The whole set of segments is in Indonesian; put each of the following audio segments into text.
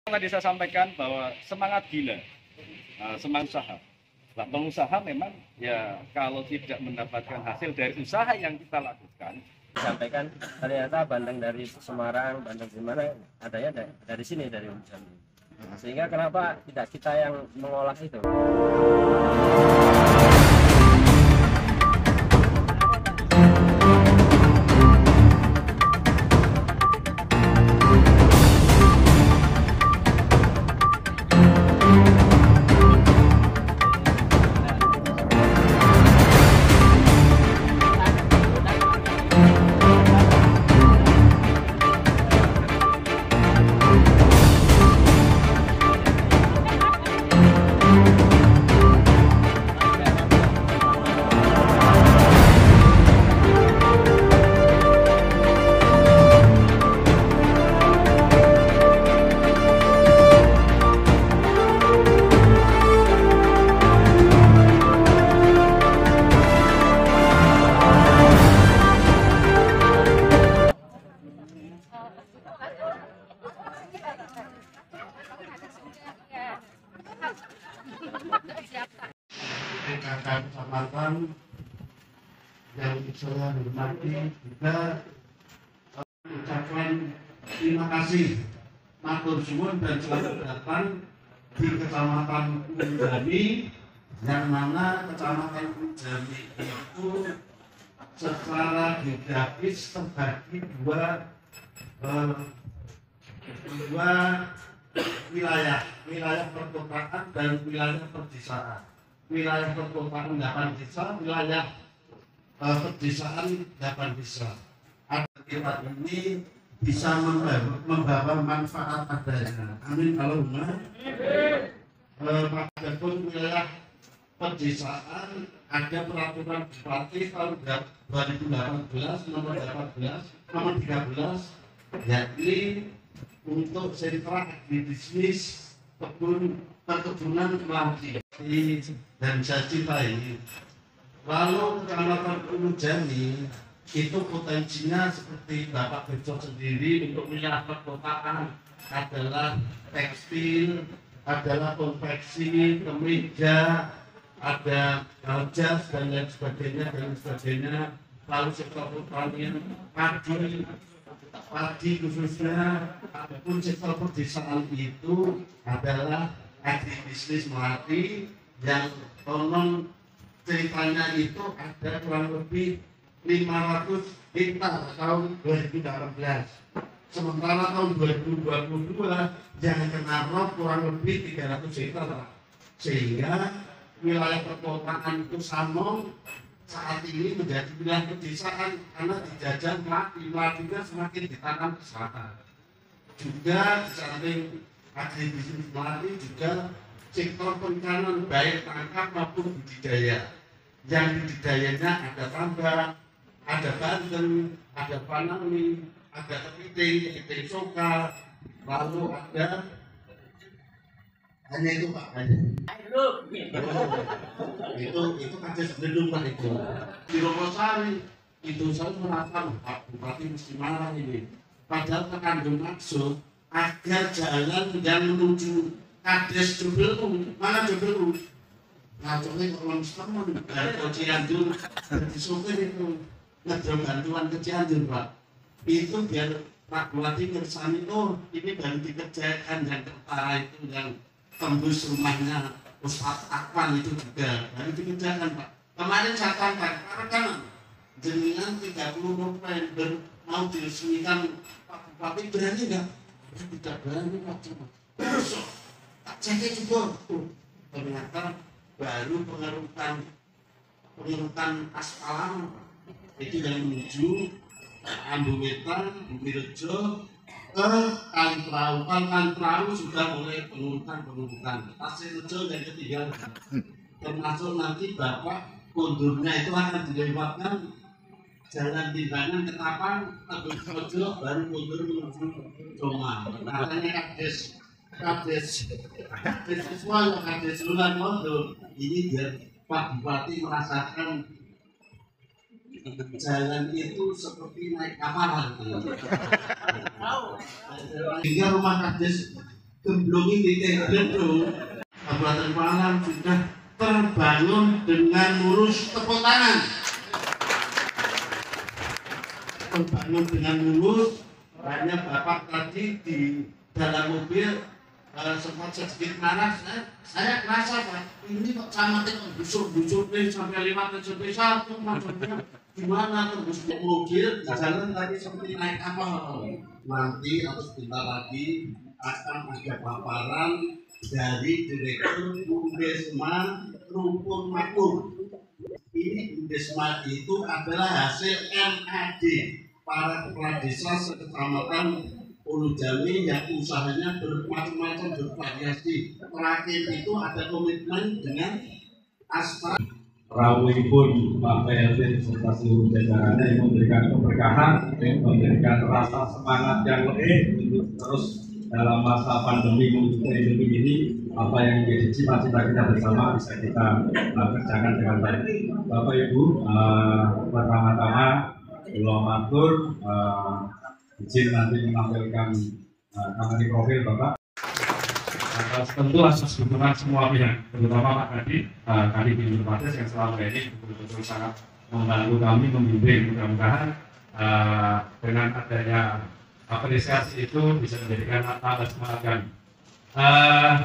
Tadi saya sampaikan bahwa semangat gila, semangat usaha. Nah, pengusaha memang ya kalau tidak mendapatkan hasil dari usaha yang kita lakukan. Sampaikan ternyata bandeng dari Semarang, bandeng di mana adanya dari sini, dari Jambi. Sehingga kenapa tidak kita yang mengolah itu? Rekan kecamatan yang saya hormati juga ucapkan terima kasih, matur suwun dan selamat datang di Kecamatan Unjani, yang mana Kecamatan Unjani itu secara geografis terbagi dua wilayah perkotaan dan wilayah perdesaan. Wilayah perkotaan 8 desa, wilayah perdesaan 8 desa. Tempat ini bisa membawa manfaat adanya. Amin Allahumma. Padahal wilayah perdesaan ada peraturan Bupati tahun 2018 nomor 13, yakni untuk sentra agribisnis perkebunan melati dan saya cintai. Lalu Kecamatan Unjani itu potensinya seperti Bapak Bejo sendiri untuk wilayah perkotaan adalah tekstil, adalah konveksi, kemeja, ada jas dan lain sebagainya. Lalu sektor pertanian, padi khususnya, ataupun sektor perdesaan itu adalah agribisnis melati yang konon ceritanya itu ada kurang lebih 500 hektar tahun 2018. Sementara tahun 2022 yang kena rob kurang lebih 300 hektar. Sehingga wilayah perkotaan itu Samong saat ini menjadi wilayah pedesaan karena dijajah melatinya semakin ditanam ke selatan. Juga di samping agribisnis melati juga sektor perikanan baik tangkap maupun budidaya. Yang budidayanya ada tambak, ada bandeng, ada panami, ada kepiting soka, lalu ada hanya itu Pak itu kades belum Pak itu di Rokosari itu saya merasa Pak Bupati mesti marah ini, padahal terkandung maksud agar jalan yang menuju kades Jebelu, mana Jebelu ngaconya kalau teman dari Cianjur di sopir itu ngedrom bantuan ke Cianjur Pak, itu biar Pak Bupati ngersani, oh ini baru dikerjakan yang ke utara itu yang tembus rumahnya Ustadz Akwan itu juga baru dikerjakan Pak. Kemarin saya tangkap karena jenengan 30 November mau diresmikan Pak Bupati, berani nggak? Tidak berani Pak, cuma besok tak cek juga ternyata baru pengerukan aspalan itu yang menuju Ambu Wetan, Bumi Rejo ke Kali Perahu sudah mulai pengurukan. Pasir Rejo yang ketiga, termasuk nanti Bapak kondurnya itu akan dilewatkan jalan timbangan ke Tapang, Tebet Rejo, baru kondur menuju Joma. Katanya kades siswa yang kades Lulan Mondo ini biar Pak Bupati merasakan jalan itu seperti naik kapal. Hingga rumah kades Gemblungi titik gedung Kabupaten Pemalang sudah terbangun dengan mulus, tepuk tangan. Terbangun dengan mulus. Hanya Bapak tadi di dalam mobil sempat sedikit marah. Saya kerasa Pak, ini kok camatnya busuk-busuk nih sampai 5 cm maksudnya gimana terus mobil di jalan tadi seperti naik kapal. Nanti atau sebentar lagi akan ada paparan dari Direktur Bundesma Rukun Makmur. Ini Bundesma itu adalah hasil MAD para kepala desa sekecamatan Wonojami yang usahanya bermacam-macam, bervariasi. Terakhir itu ada komitmen dengan Astra. Rawuhipun Pak PLT serta seluruh jajarannya yang memberikan keberkahan, yang memberikan rasa semangat yang lebih untuk terus dalam masa pandemi menuju endemi ini, apa yang menjadi cita-cita kita bersama bisa kita kerjakan dengan baik. Bapak Ibu, pertama-tama kula matur izin nanti menampilkan kamera profil Bapak. Tentu atas dukungan semua pihak, terutama Pak Kadif Informatis yang selama ini betul-betul sangat membantu kami membimbing. Mudah-mudahan dengan adanya apresiasi itu bisa menjadikan tambah semangat kami.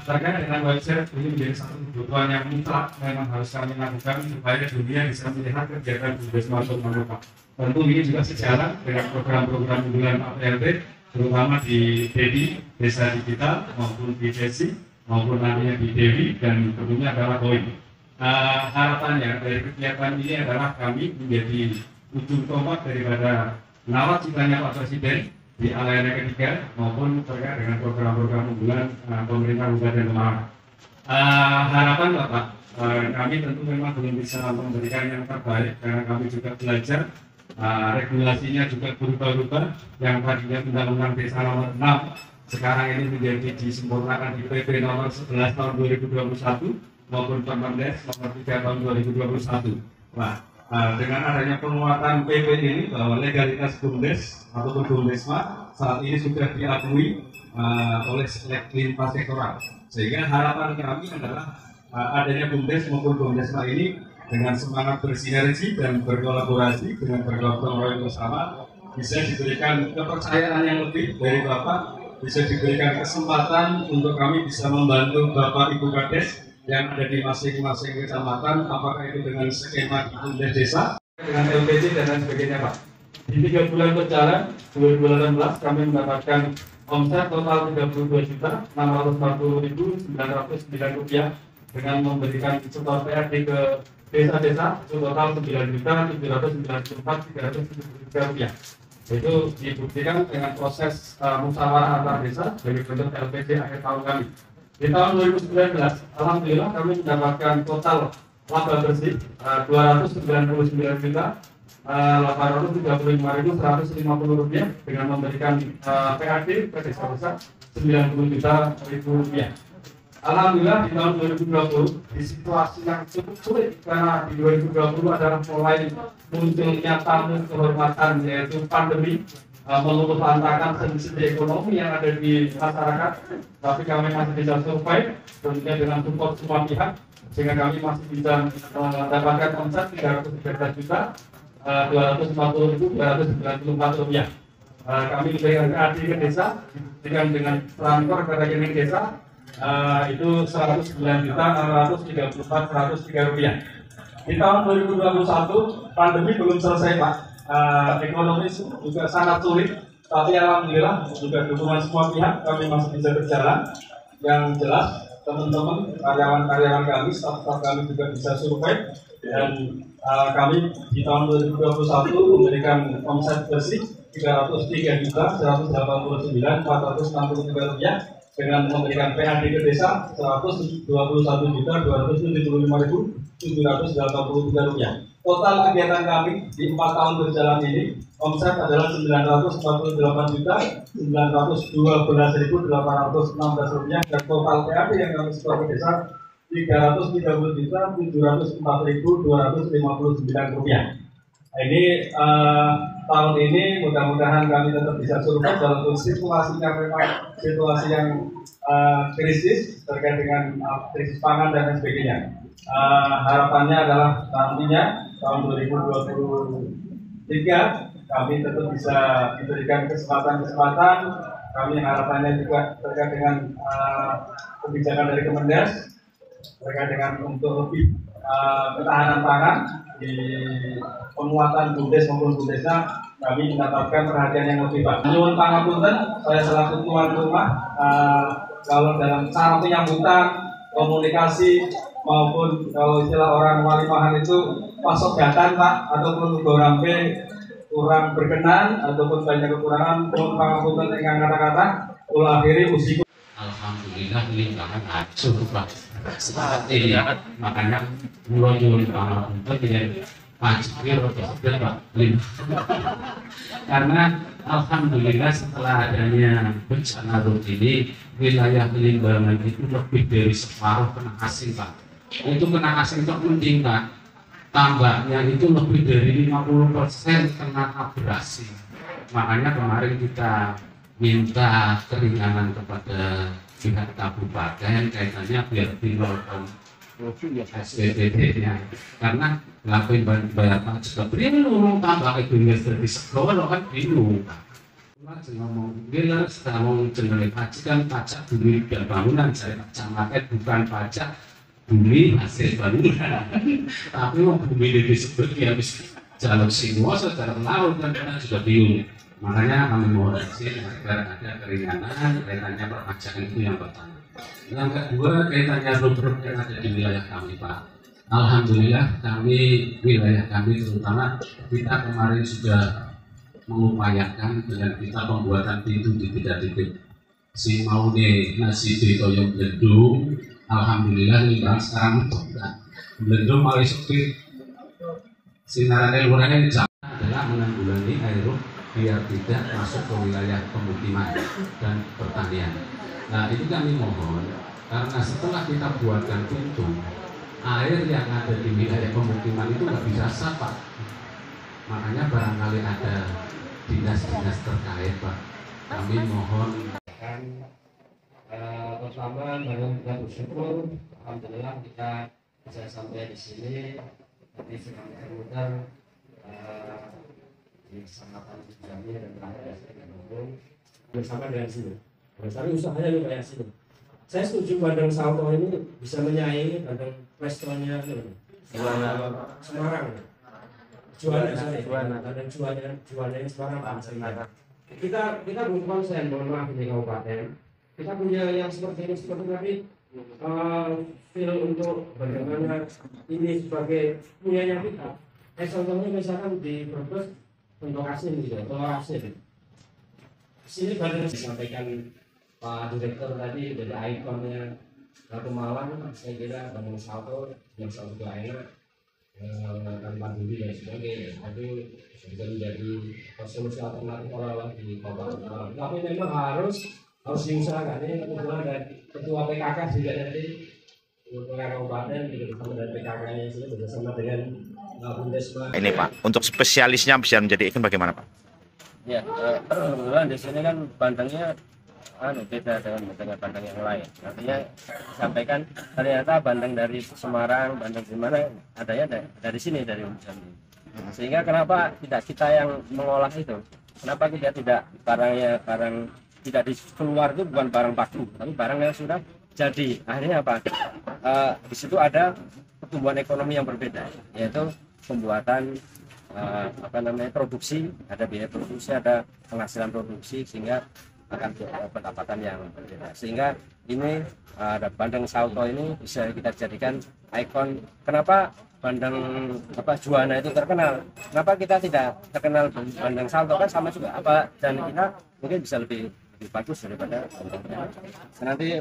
Terkait dengan website ini menjadi satu kebutuhan yang mutlak memang harus kami lakukan supaya dunia bisa melihat kegiatan Bundesma Rukun. Tentu ini juga sejalan dengan program-program unggulan PLT, terutama di DEDI, Desa Digital, maupun di DESI, maupun nantinya di DEWI, dan tentunya adalah KOI. Harapannya dari kegiatan ini adalah kami menjadi ujung tombak daripada nawacitanya Pak Presiden di Alayana ketiga maupun terkait dengan program-program unggulan pemerintah Kabupaten Pemalang. Harapan Bapak, kami tentu memang belum bisa memberikan yang terbaik karena kami juga belajar. Regulasinya juga berubah-ubah, yang tadinya Undang-Undang Desa nomor 6 sekarang ini menjadi disempurnakan di PP nomor 11 tahun 2021 maupun Permendes nomor 3 tahun 2021. Nah, dengan adanya penguatan PP ini bahwa legalitas Bumdes ataupun Bumdesma saat ini sudah diakui oleh lintas sektoral, sehingga harapan kami adalah adanya Bumdes maupun Bumdesma ini dengan semangat bersinergi dan berkolaborasi dengan bergotong royong bersama bisa diberikan kepercayaan yang lebih dari Bapak, bisa diberikan kesempatan untuk kami bisa membantu Bapak Ibu Kades yang ada di masing-masing kecamatan, apakah itu dengan skema di Bumdes Desa, dengan LPD dan lain sebagainya Pak. Di 3 bulan berjalan 2018 kami mendapatkan omset total Rp32.640.909 dengan memberikan setor PRD ke desa-desa total Rp9.794.373. Itu dibuktikan dengan proses musyawarah antar desa dari bentuk LPD akhir tahun kami. Di tahun 2019, alhamdulillah kami mendapatkan total laba bersih Rp299.835.150 dengan memberikan PAD ke desa-desa Rp90 juta. Alhamdulillah di tahun 2020 di situasi yang cukup sulit karena di 2020 adalah mulai munculnya tamu kehormatan yaitu pandemi meluluhlantakan sendi-sendi ekonomi yang ada di masyarakat, tapi kami masih bisa survive tentunya dengan support semua pihak sehingga kami masih bisa mendapatkan omset Rp313.240.294. Kami diberikan PAD ke desa dengan transfer ke rekening desa itu Rp109.634.103. Di tahun 2021 pandemi belum selesai Pak, ekonomi juga sangat sulit, tapi alhamdulillah juga dukungan semua pihak kami masih bisa berjalan. Yang jelas teman-teman karyawan-karyawan kami, staf-staf kami juga bisa survive dan kami di tahun 2021 memberikan omset bersih Rp303.189.463 dengan memberikan PAD ke desa Rp121.275.783. Total kegiatan kami di 4 tahun berjalan ini omset adalah Rp948.912.816 dan total PAD yang kami setor ke desa Rp330.704.259. Ini tahun ini mudah-mudahan kami tetap bisa survive dalam situasi yang krisis terkait dengan krisis pangan dan lain sebagainya. Harapannya adalah nantinya tahun 2023 kami tetap bisa diberikan kesempatan. Kami harapannya juga terkait dengan kebijakan dari Kemendes terkait dengan untuk lebih ketahanan pangan di penguatan BUMDes maupun BUMDesnya, kami mendapatkan perhatian yang lebih baik. Nyuwun pangapunten, saya selaku tuan rumah, kalau dalam cara penyambutan, komunikasi maupun kalau istilah orang Walimahan itu pasok datan Pak, ataupun gorampe kurang berkenan ataupun banyak kekurangan, nyuwun pangapunten dengan kata-kata ulah akhiri usiku. Alhamdulillah lingkaran acur Pak. Seperti ya, makanya mulai nyuwun pangapunten ya pajir atau Pak Lim. Karena alhamdulillah setelah adanya bencana Rut ini, wilayah Limbangan itu lebih dari separuh kena asing Pak. Itu kena asing itu mending Pak. Tambahnya itu lebih dari 50% kena abrasi. Makanya kemarin kita minta keringanan kepada pihak kabupaten kaitannya biar dinolkan SPBD-nya, karena ngelakuin bayar pajak bingung tambah ekonomi dari sekolah kan bingung. Ngomong bila sedang ngomong jenenge pajak kan pajak bumi dan bangunan, saya kecamatan bukan pajak bumi hasil bangunan. Tapi mau bumi disebut ya habis jalur semua secara laut kan kita juga bingung. Makanya kami mohon izin agar ada keringanan kaitannya perpajakan itu yang pertama. Yang kedua kaitannya rut yang ada di wilayah kami Pak. Alhamdulillah kami wilayah kami terutama kita kemarin sudah mengupayakan dengan kita pembuatan pintu di titik si maune nasi di toyong Blendung. Alhamdulillah ini barang sekarang mentok Blendung malah sepi sinarane lurahnya adalah menanggulangi air biar tidak masuk ke wilayah pemukiman dan pertanian. Nah itu kami mohon, karena setelah kita buatkan pintu, air yang ada di wilayah pemukiman itu nggak bisa sapak. Makanya barangkali ada dinas-dinas terkait Pak, kami mohon. Pertama, kita bersyukur, alhamdulillah kita bisa sampai di sini. Nanti sedang mudah di Kecamatan Jambi dan terakhir bersama dengan sini. Tapi usahanya juga kayak sini. Saya setuju Bandeng Salto ini bisa menyaingi Bandeng restorannya Semarang. Bandeng jualannya Semarang. Kita belum konsen, mohon maaf di kabupaten. Kita punya yang seperti ini tapi feel untuk bagaimana ini sebagai punyanya kita. Contohnya misalkan di Brebes untuk asin gitu, telur asin. Sini Bandeng disampaikan Pak Direktur tadi dari ikonnya Ratu Malang, saya kira Bandeng Salto yang selalu enak tanpa duri dan sebagainya. Itu bisa menjadi solusi alternatif orang di Kabupaten Malang. Tapi memang harus diusahakan. Ini kebetulan dari Ketua PKK juga nanti Ketua Kabupaten juga bersama dengan PKK-nya sini bersama dengan Bundesma. Ini Pak, untuk spesialisnya bisa menjadi ikon bagaimana Pak? Ya, kebetulan di sini kan bandengnya beda dengan bandeng yang lain. Artinya sampaikan ternyata bandeng dari Semarang, bandeng di mana adanya dari sini dari Jambi. Sehingga kenapa tidak kita yang mengolah itu? Kenapa kita tidak barang tidak keluar itu bukan barang baku, tapi barang yang sudah jadi. Akhirnya apa? Di situ ada pertumbuhan ekonomi yang berbeda, yaitu pembuatan produksi, ada biaya produksi, ada penghasilan produksi, sehingga akan pendapatan yang berbeda. Sehingga ini Bandeng Salto ini bisa kita jadikan ikon. Kenapa Bandeng Juwana itu terkenal? Kenapa kita tidak terkenal Bandeng Salto? Kan sama juga dan kita mungkin bisa lebih bagus daripada bandengnya. Nanti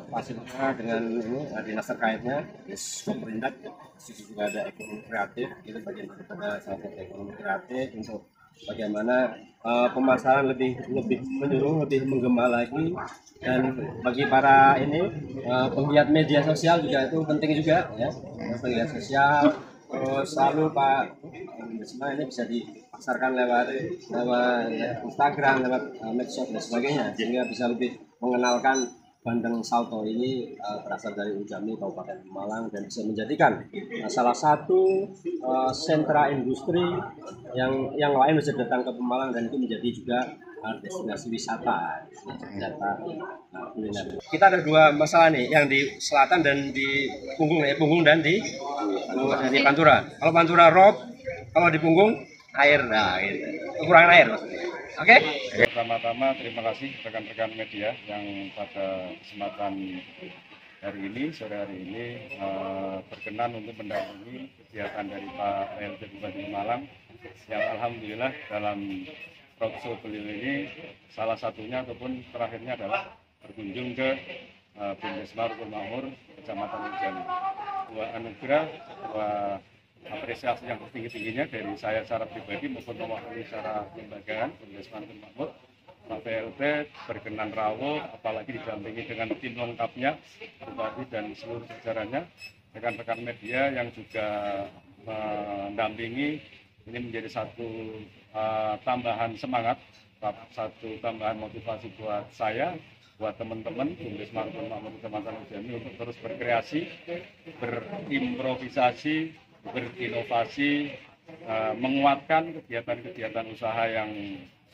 fasilitasnya dengan ini dinas terkaitnya, pemerintah juga ada ekonomi kreatif, itu bagian daripada salah satu ekonomi kreatif untuk bagaimana pemasaran lebih menyeluruh, lebih menggema lagi. Dan bagi para penggiat media sosial juga itu penting juga ya, media sosial. Terus selalu Pak BUMDESMA ini bisa dipasarkan lewat Instagram, lewat medsos dan sebagainya, sehingga bisa lebih mengenalkan Bandeng Salto ini berasal dari Ujami Kabupaten Pemalang dan bisa menjadikan salah satu sentra industri yang lain bisa datang ke Pemalang dan itu menjadi juga destinasi wisata kuliner. Kita ada dua masalah nih, yang di selatan dan di punggung dan di Pantura. Kalau Pantura rob, kalau di punggung air, nah gitu. Kekurangan air maksudnya. Oke? Pertama-tama terima kasih rekan-rekan media yang pada kesempatan hari ini, sore hari ini berkenan untuk mendampingi kegiatan dari Pak PLT Bupati Pemalang yang alhamdulillah dalam roadshow beliau ini salah satunya ataupun terakhirnya adalah berkunjung ke BUMDESMA Rukun Makmur Kecamatan Ujami. Sebuah anugerah, sebuah apresiasi yang tinggi-tingginya dari saya secara pribadi maupun mewakili secara lembagaan BUMDESMA Rukun Makmur. Pak PLT berkenan rawuh, apalagi didampingi dengan tim lengkapnya, bupati dan seluruh jajarannya, rekan-rekan media yang juga mendampingi. Ini menjadi satu tambahan semangat, satu tambahan motivasi buat saya, buat teman-teman BUMDESMA Rukun Makmur Kecamatan Ujami untuk terus berkreasi, berimprovisasi, berinovasi, menguatkan kegiatan-kegiatan usaha yang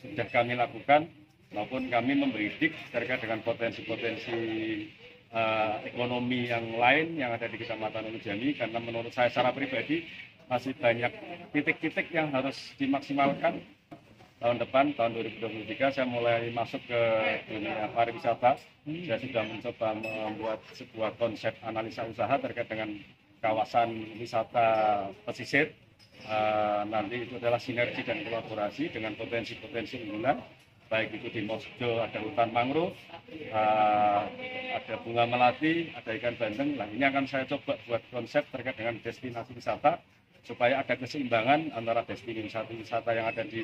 sudah kami lakukan, maupun kami membidik terkait dengan potensi-potensi ekonomi yang lain yang ada di Kecamatan Ujami, karena menurut saya secara pribadi masih banyak titik-titik yang harus dimaksimalkan. Tahun depan, tahun 2023, saya mulai masuk ke dunia pariwisata. Saya sudah mencoba membuat sebuah konsep analisa usaha terkait dengan kawasan wisata pesisir. Nanti itu adalah sinergi dan kolaborasi dengan potensi-potensi unggulan, baik itu di Mosjo ada hutan mangrove, ada bunga melati, ada ikan bandeng. Nah, ini akan saya coba buat konsep terkait dengan destinasi wisata, supaya ada keseimbangan antara destinasi wisata yang ada di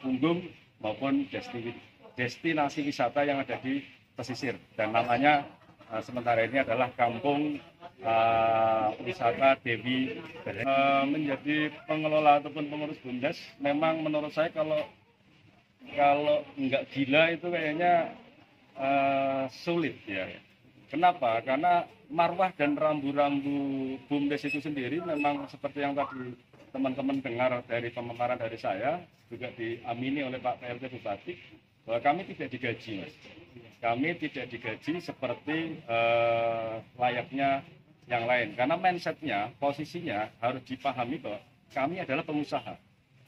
punggung maupun destinasi wisata yang ada di pesisir. Dan namanya sementara ini adalah Kampung Wisata Dewi. Menjadi pengelola ataupun pengurus BUMDES, memang menurut saya kalau nggak gila itu kayaknya sulit ya. Kenapa? Karena marwah dan rambu-rambu BUMDES itu sendiri memang seperti yang tadi teman-teman dengar dari pemaparan dari saya, juga diamini oleh Pak PLT Bupati, bahwa kami tidak digaji, Mas. Kami tidak digaji seperti layaknya yang lain. Karena mindsetnya, posisinya harus dipahami bahwa kami adalah pengusaha.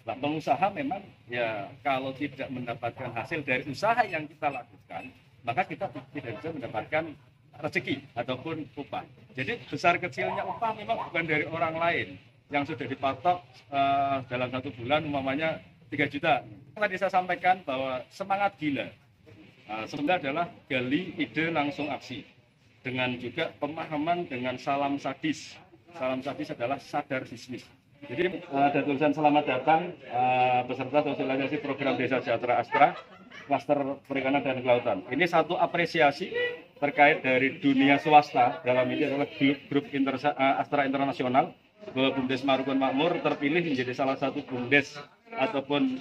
Nah, pengusaha memang ya kalau tidak mendapatkan hasil dari usaha yang kita lakukan, maka kita tidak bisa mendapatkan rezeki ataupun upah. Jadi besar kecilnya upah memang bukan dari orang lain yang sudah dipatok dalam 1 bulan umpamanya 3 juta. Tadi saya sampaikan bahwa semangat gila sebenarnya adalah gali ide langsung aksi, dengan juga pemahaman dengan salam sadis. Salam sadis adalah sadar bisnis. Jadi ada tulisan selamat datang peserta sosialisasi program Desa Sejahtera Astra Klaster Perikanan dan Kelautan. Ini satu apresiasi terkait dari dunia swasta, dalam ini adalah grup Astra Internasional, bahwa BUMDESMA Rukun Makmur terpilih menjadi salah satu BUMDES ataupun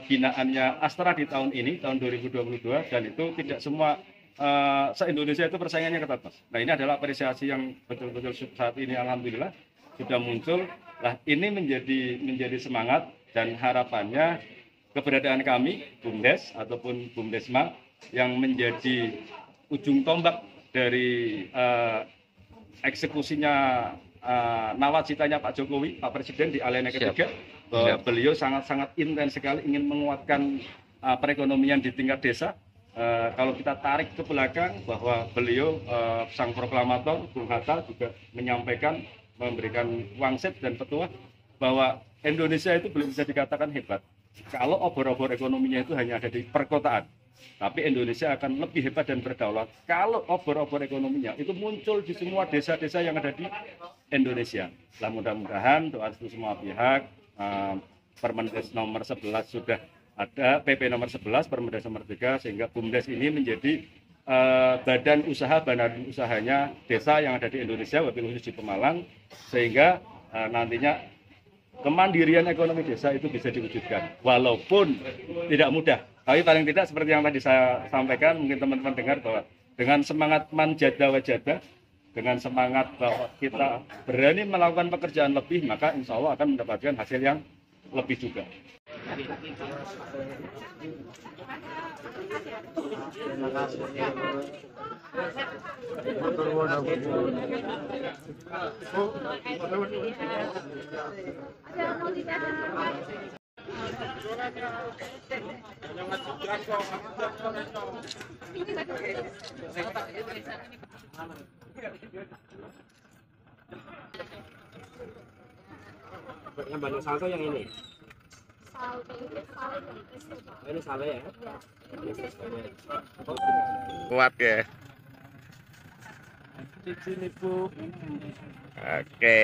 binaannya Astra di tahun ini, tahun 2022, dan itu tidak semua se-Indonesia itu persaingannya ketat, Mas. Nah, ini adalah apresiasi yang betul-betul saat ini alhamdulillah sudah muncul. Nah, ini menjadi semangat dan harapannya keberadaan kami BUMDES ataupun BUMDESMA yang menjadi ujung tombak dari eksekusinya nawacitanya Pak Jokowi, Pak Presiden di aliannya ketiga, bahwa beliau sangat-sangat intens sekali ingin menguatkan perekonomian di tingkat desa. Kalau kita tarik ke belakang bahwa beliau sang proklamator Bung Hatta juga menyampaikan, memberikan wangsit dan petuah bahwa Indonesia itu belum bisa dikatakan hebat kalau obor-obor ekonominya itu hanya ada di perkotaan. Tapi Indonesia akan lebih hebat dan berdaulat kalau obor-obor ekonominya itu muncul di semua desa-desa yang ada di Indonesia. Nah, mudah-mudahan doa restu semua pihak, Permendes nomor 11 sudah ada, PP nomor 11, Permendes nomor 3, sehingga BUMDES ini menjadi badan usaha, badan usahanya desa yang ada di Indonesia, wabil khusus di Pemalang, sehingga nantinya kemandirian ekonomi desa itu bisa diwujudkan, walaupun tidak mudah. Tapi paling tidak seperti yang tadi saya sampaikan, mungkin teman-teman dengar bahwa dengan semangat manjada wajada, dengan semangat bahwa kita berani melakukan pekerjaan lebih, maka insya Allah akan mendapatkan hasil yang lebih juga. Yang Bandung Salto yang ini. Ini salah ya? Kuat ya. Oke.